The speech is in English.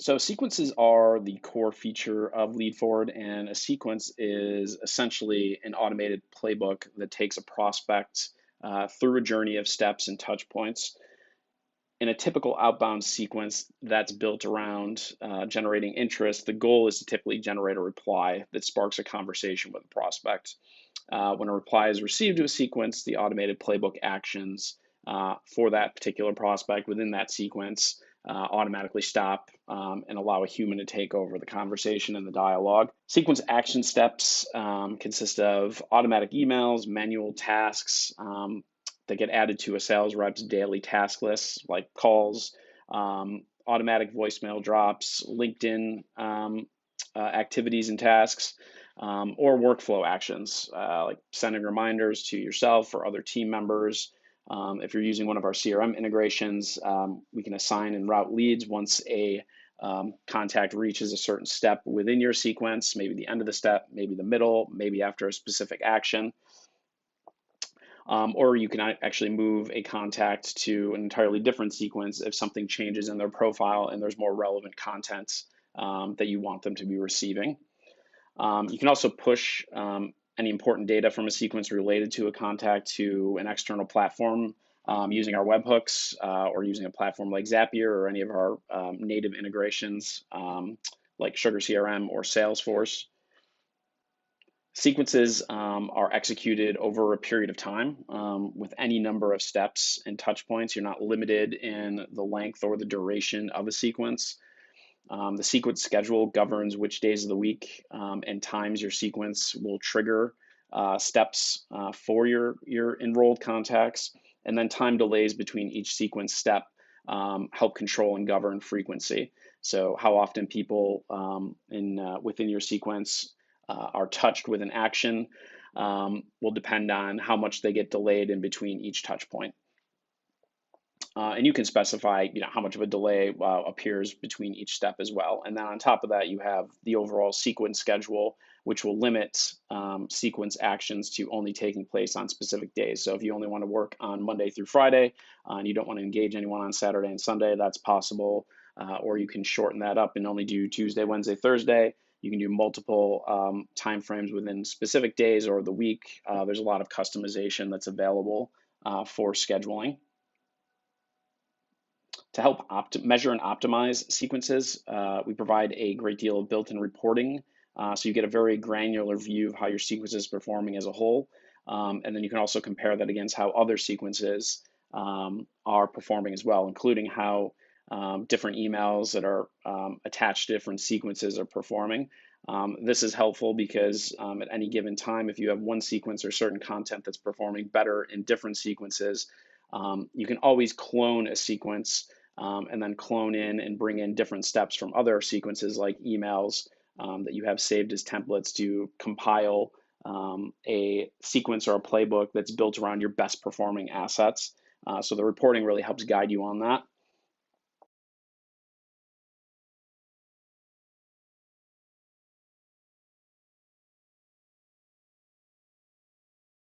So sequences are the core feature of Lead Forward, and a sequence is essentially an automated playbook that takes a prospect through a journey of steps and touch points. In a typical outbound sequence that's built around generating interest, the goal is to typically generate a reply that sparks a conversation with a prospect. When a reply is received to a sequence, the automated playbook actions for that particular prospect within that sequence automatically stop and allow a human to take over the conversation and the dialogue. Sequence action steps consist of automatic emails, manual tasks that get added to a sales rep's daily task list, like calls, automatic voicemail drops, LinkedIn activities and tasks, or workflow actions like sending reminders to yourself or other team members. If you're using one of our CRM integrations, we can assign and route leads once a contact reaches a certain step within your sequence, maybe the end of the step, maybe the middle, maybe after a specific action. Or you can actually move a contact to an entirely different sequence if something changes in their profile and there's more relevant content that you want them to be receiving. You can also push any important data from a sequence related to a contact to an external platform using our webhooks or using a platform like Zapier or any of our native integrations like Sugar CRM or Salesforce. Sequences are executed over a period of time with any number of steps and touch points. You're not limited in the length or the duration of a sequence. The sequence schedule governs which days of the week and times your sequence will trigger steps for your enrolled contacts, and then time delays between each sequence step help control and govern frequency. So how often people within your sequence are touched with an action will depend on how much they get delayed in between each touch point. And you can specify, how much of a delay appears between each step as well. And then on top of that, you have the overall sequence schedule, which will limit sequence actions to only taking place on specific days. So if you only want to work on Monday through Friday and you don't want to engage anyone on Saturday and Sunday, that's possible. Or you can shorten that up and only do Tuesday, Wednesday, Thursday. You can do multiple timeframes within specific days or the week. There's a lot of customization that's available for scheduling. To help measure and optimize sequences, we provide a great deal of built-in reporting. So you get a very granular view of how your sequence is performing as a whole. And then you can also compare that against how other sequences are performing as well, including how different emails that are attached to different sequences are performing. This is helpful because at any given time, if you have one sequence or certain content that's performing better in different sequences, you can always clone a sequence and then clone in and bring in different steps from other sequences like emails that you have saved as templates to compile a sequence or a playbook that's built around your best performing assets. So the reporting really helps guide you on that.